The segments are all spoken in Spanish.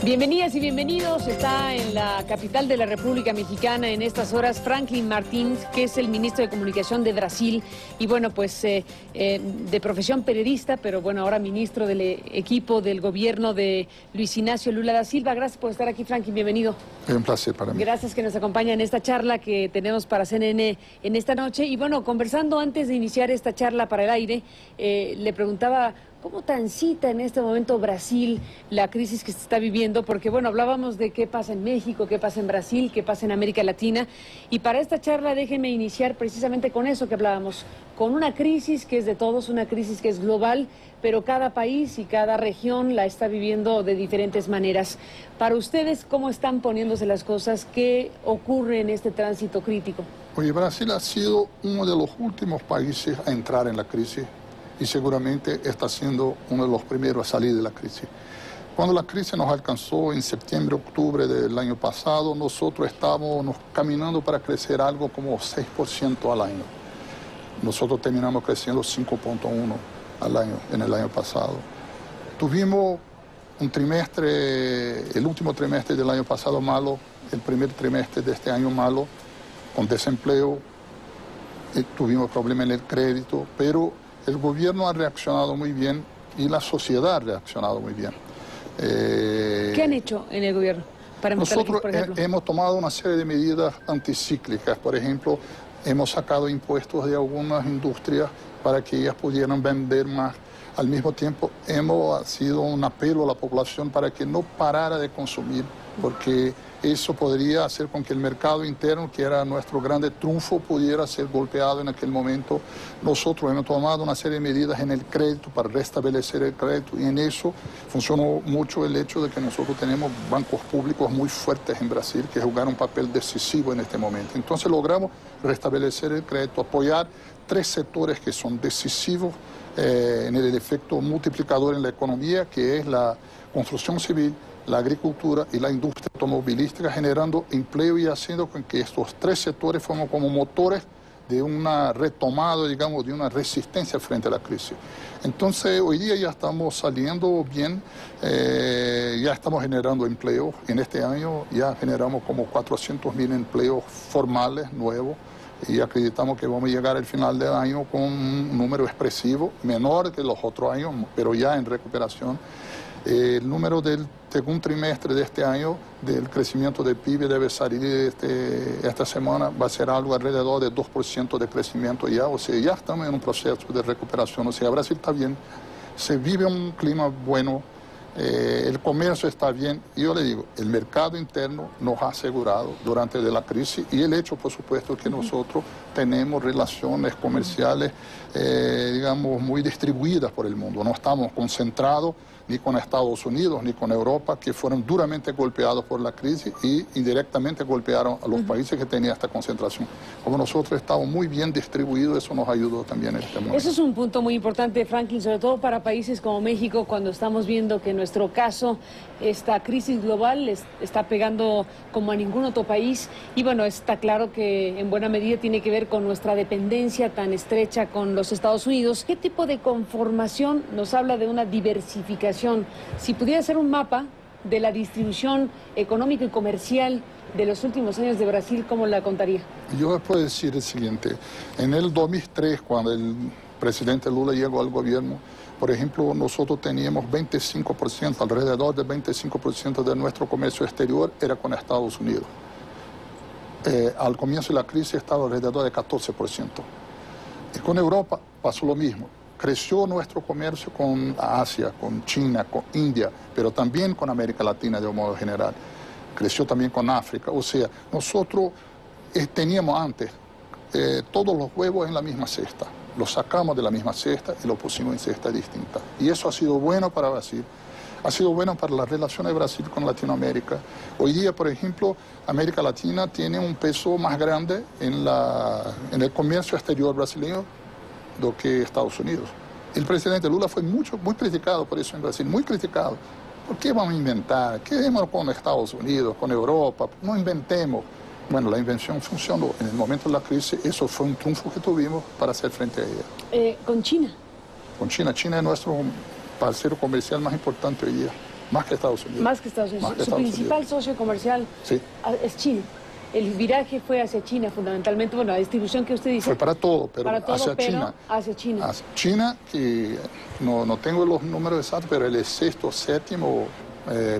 Bienvenidas y bienvenidos. Está en la capital de la República Mexicana en estas horas Franklin Martins, que es el ministro de Comunicación de Brasil y bueno, pues de profesión periodista, pero bueno, ahora ministro del equipo del gobierno de Luis Ignacio Lula da Silva. Gracias por estar aquí, Franklin, bienvenido. Es un placer para mí. Gracias que nos acompaña en esta charla que tenemos para CNN en esta noche. Y bueno, conversando antes de iniciar esta charla para el aire, le preguntaba ¿cómo transita en este momento Brasil la crisis que se está viviendo? Porque, bueno, hablábamos de qué pasa en México, qué pasa en Brasil, qué pasa en América Latina. Y para esta charla déjenme iniciar precisamente con eso que hablábamos, con una crisis que es de todos, una crisis que es global, pero cada país y cada región la está viviendo de diferentes maneras. Para ustedes, ¿cómo están poniéndose las cosas? ¿Qué ocurre en este tránsito crítico? Oye, Brasil ha sido uno de los últimos países a entrar en la crisis y seguramente está siendo uno de los primeros a salir de la crisis. Cuando la crisis nos alcanzó en septiembre, octubre del año pasado, nosotros estábamos caminando para crecer algo como 6% al año. Nosotros terminamos creciendo 5.1% al año en el año pasado. Tuvimos un trimestre, el último trimestre del año pasado malo, el primer trimestre de este año malo, con desempleo, tuvimos problemas en el crédito, pero el gobierno ha reaccionado muy bien y la sociedad ha reaccionado muy bien. ¿Qué han hecho en el gobierno para nosotros hemos tomado una serie de medidas anticíclicas. Por ejemplo, hemos sacado impuestos de algunas industrias para que ellas pudieran vender más. Al mismo tiempo, hemos sido un apelo a la población para que no parara de consumir, porque eso podría hacer con que el mercado interno, que era nuestro grande triunfo, pudiera ser golpeado en aquel momento. Nosotros hemos tomado una serie de medidas en el crédito para restablecer el crédito y en eso funcionó mucho el hecho de que nosotros tenemos bancos públicos muy fuertes en Brasil que jugaron un papel decisivo en este momento. Entonces logramos restablecer el crédito, apoyar tres sectores que son decisivos en el efecto multiplicador en la economía, que es la construcción civil, la agricultura y la industria automovilística, generando empleo y haciendo con que estos tres sectores formen como motores de una retomada, digamos, de una resistencia frente a la crisis. Entonces, hoy día ya estamos saliendo bien, ya estamos generando empleo. En este año ya generamos como 400.000 empleos formales nuevos y acreditamos que vamos a llegar al final del año con un número expresivo, menor que los otros años, pero ya en recuperación. El número del segundo trimestre de este año del crecimiento del PIB debe salir esta semana, va a ser algo alrededor de 2% de crecimiento ya, o sea, ya estamos en un proceso de recuperación, o sea, Brasil está bien, se vive un clima bueno, el comercio está bien, y yo le digo, el mercado interno nos ha asegurado durante la crisis y el hecho, por supuesto, que nosotros tenemos relaciones comerciales, digamos, muy distribuidas por el mundo, no estamos concentrados ni con Estados Unidos, ni con Europa, que fueron duramente golpeados por la crisis y indirectamente golpearon a los países que tenían esta concentración. Como nosotros estamos muy bien distribuidos, eso nos ayudó también en este momento. Eso es un punto muy importante, Franklin, sobre todo para países como México, cuando estamos viendo que en nuestro caso esta crisis global les está pegando como a ningún otro país y bueno, está claro que en buena medida tiene que ver con nuestra dependencia tan estrecha con los Estados Unidos. ¿Qué tipo de conformación nos habla de una diversificación? Si pudiera hacer un mapa de la distribución económica y comercial de los últimos años de Brasil, ¿cómo la contaría? Yo puedo decir el siguiente. En el 2003, cuando el presidente Lula llegó al gobierno, por ejemplo, nosotros teníamos 25%, alrededor del 25% de nuestro comercio exterior era con Estados Unidos. Al comienzo de la crisis estaba alrededor de 14%. Y con Europa pasó lo mismo. Creció nuestro comercio con Asia, con China, con India, pero también con América Latina de un modo general. Creció también con África. O sea, nosotros teníamos antes todos los huevos en la misma cesta. Los sacamos de la misma cesta y los pusimos en cestas distintas. Y eso ha sido bueno para Brasil. Ha sido bueno para las relaciones de Brasil con Latinoamérica. Hoy día, por ejemplo, América Latina tiene un peso más grande en el comercio exterior brasileño do que Estados Unidos. El presidente Lula fue muy criticado por eso en Brasil, muy criticado. ¿Por qué vamos a inventar? Quedémonos con Estados Unidos, con Europa, no inventemos. Bueno, la invención funcionó. En el momento de la crisis, eso fue un triunfo que tuvimos para hacer frente a ella. ¿Con China? Con China. China es nuestro parcero comercial más importante hoy día. Más que Estados Unidos. Más que Estados Unidos. Su principal socio comercial sí. es China. El viraje fue hacia China fundamentalmente, bueno, la distribución que usted dice. Fue para todo, pero hacia China. Hacia China. China, que no tengo los números exactos, pero él es sexto o séptimo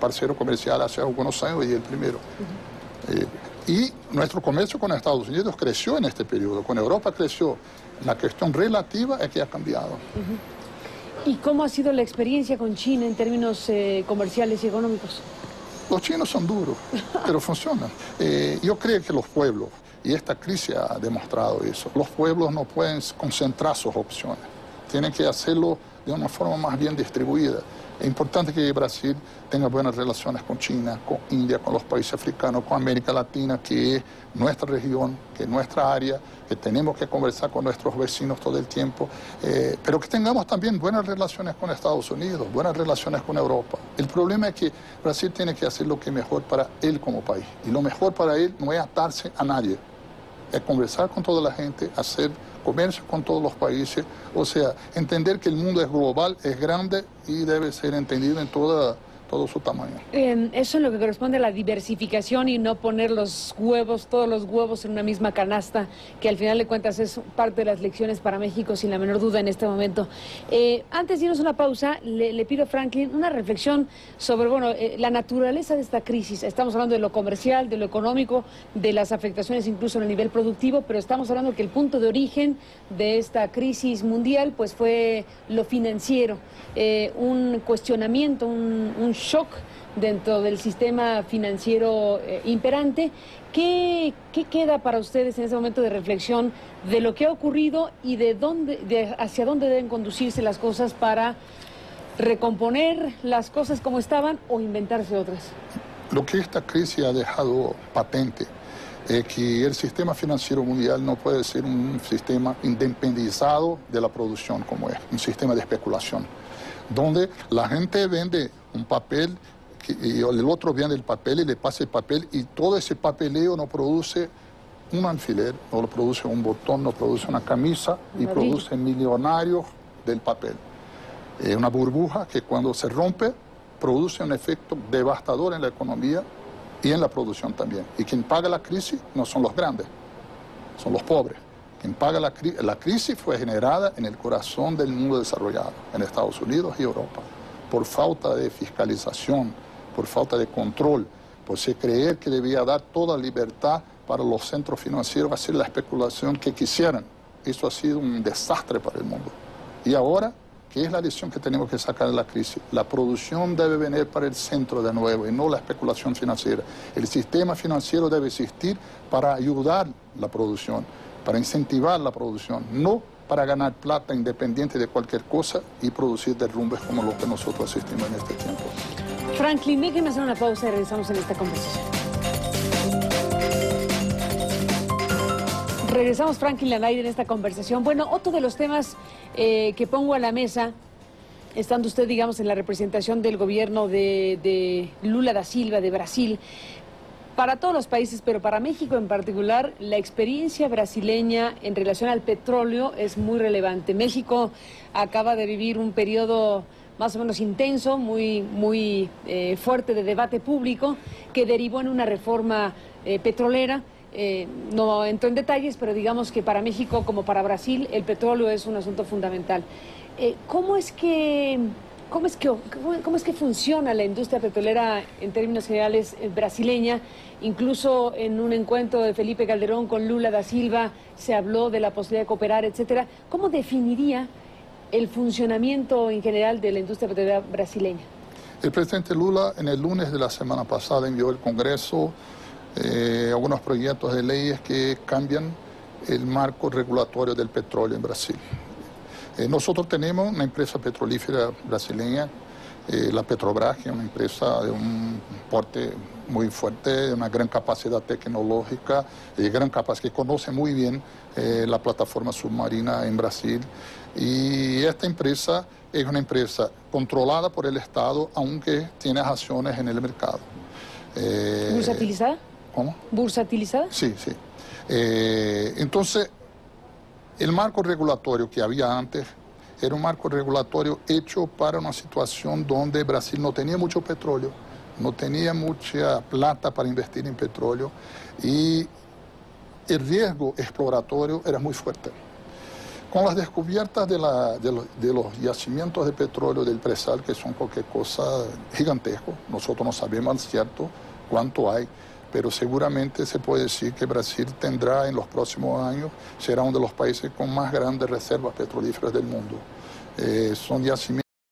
parcero comercial hace algunos años y el primero. Y nuestro comercio con Estados Unidos creció en este periodo, con Europa creció. La cuestión relativa es que ha cambiado. ¿Y cómo ha sido la experiencia con China en términos comerciales y económicos? Los chinos son duros, pero funcionan. Yo creo que los pueblos, y esta crisis ha demostrado eso, los pueblos no pueden concentrar sus opciones. Tienen que hacerlo de una forma más bien distribuida. Es importante que Brasil tenga buenas relaciones con China, con India, con los países africanos, con América Latina, que es nuestra región, que es nuestra área, que tenemos que conversar con nuestros vecinos todo el tiempo, pero que tengamos también buenas relaciones con Estados Unidos, buenas relaciones con Europa. El problema es que Brasil tiene que hacer lo que es mejor para él como país. Y lo mejor para él no es atarse a nadie, es conversar con toda la gente, hacer comercio con todos los países, o sea, entender que el mundo es global, es grande y debe ser entendido en todo su tamaño. Eso es lo que corresponde a la diversificación y no poner los huevos, todos los huevos en una misma canasta, que al final de cuentas es parte de las lecciones para México, sin la menor duda en este momento. Antes de irnos a una pausa, le pido a Franklin una reflexión sobre, bueno, la naturaleza de esta crisis. Estamos hablando de lo comercial, de lo económico, de las afectaciones incluso en el nivel productivo, pero estamos hablando que el punto de origen de esta crisis mundial pues fue lo financiero, un cuestionamiento, un shock dentro del sistema financiero imperante. ¿Qué queda para ustedes en ese momento de reflexión de lo que ha ocurrido y hacia dónde deben conducirse las cosas para recomponer las cosas como estaban o inventarse otras? Lo que esta crisis ha dejado patente es que el sistema financiero mundial no puede ser un sistema independizado de la producción como es, un sistema de especulación, donde la gente vende un papel y el otro vende el papel y le pasa el papel y todo ese papeleo no produce un alfiler, no lo produce un botón, no produce una camisa y produce millonarios del papel. Es una burbuja que cuando se rompe produce un efecto devastador en la economía y en la producción también. Y quien paga la crisis no son los grandes, son los pobres. Quien paga la crisis fue generada en el corazón del mundo desarrollado, en Estados Unidos y Europa, por falta de fiscalización, por falta de control, por se creer que debía dar toda libertad para los centros financieros hacer la especulación que quisieran. Eso ha sido un desastre para el mundo. Y ahora, ¿qué es la lección que tenemos que sacar de la crisis? La producción debe venir para el centro de nuevo y no la especulación financiera. El sistema financiero debe existir para ayudar la producción, para incentivar la producción, no para ganar plata independiente de cualquier cosa y producir derrumbes como lo que nosotros asistimos en este tiempo. Franklin, déjenme hacer una pausa y regresamos en esta conversación. Regresamos, Franklin, al aire en esta conversación. Bueno, otro de los temas que pongo a la mesa, estando usted, digamos, en la representación del gobierno de Lula da Silva, de Brasil, para todos los países, pero para México en particular, la experiencia brasileña en relación al petróleo es muy relevante. México acaba de vivir un periodo más o menos intenso, muy fuerte de debate público, que derivó en una reforma petrolera. No entro en detalles, pero digamos que para México como para Brasil el petróleo es un asunto fundamental. ¿Cómo es que funciona la industria petrolera en términos generales brasileña? Incluso en un encuentro de Felipe Calderón con Lula da Silva se habló de la posibilidad de cooperar, etcétera. ¿Cómo definiría el funcionamiento en general de la industria petrolera brasileña? El presidente Lula en el lunes de la semana pasada envió al Congreso algunos proyectos de leyes que cambian el marco regulatorio del petróleo en Brasil. Nosotros tenemos una empresa petrolífera brasileña, la Petrobras, que es una empresa de un porte muy fuerte, de una gran capacidad tecnológica, que conoce muy bien la plataforma submarina en Brasil. Y esta empresa es una empresa controlada por el Estado, aunque tiene acciones en el mercado. ¿Bursatilizada? ¿Cómo? ¿Bursatilizada? Sí, sí. Entonces, el marco regulatorio que había antes era un marco regulatorio hecho para una situación donde Brasil no tenía mucho petróleo, no tenía mucha plata para invertir en petróleo y el riesgo exploratorio era muy fuerte. Con las descubiertas de los yacimientos de petróleo del Presal, que son cualquier cosa gigantesco, nosotros no sabemos al cierto cuánto hay, pero seguramente se puede decir que Brasil tendrá en los próximos años, será uno de los países con más grandes reservas petrolíferas del mundo. Son yacimientos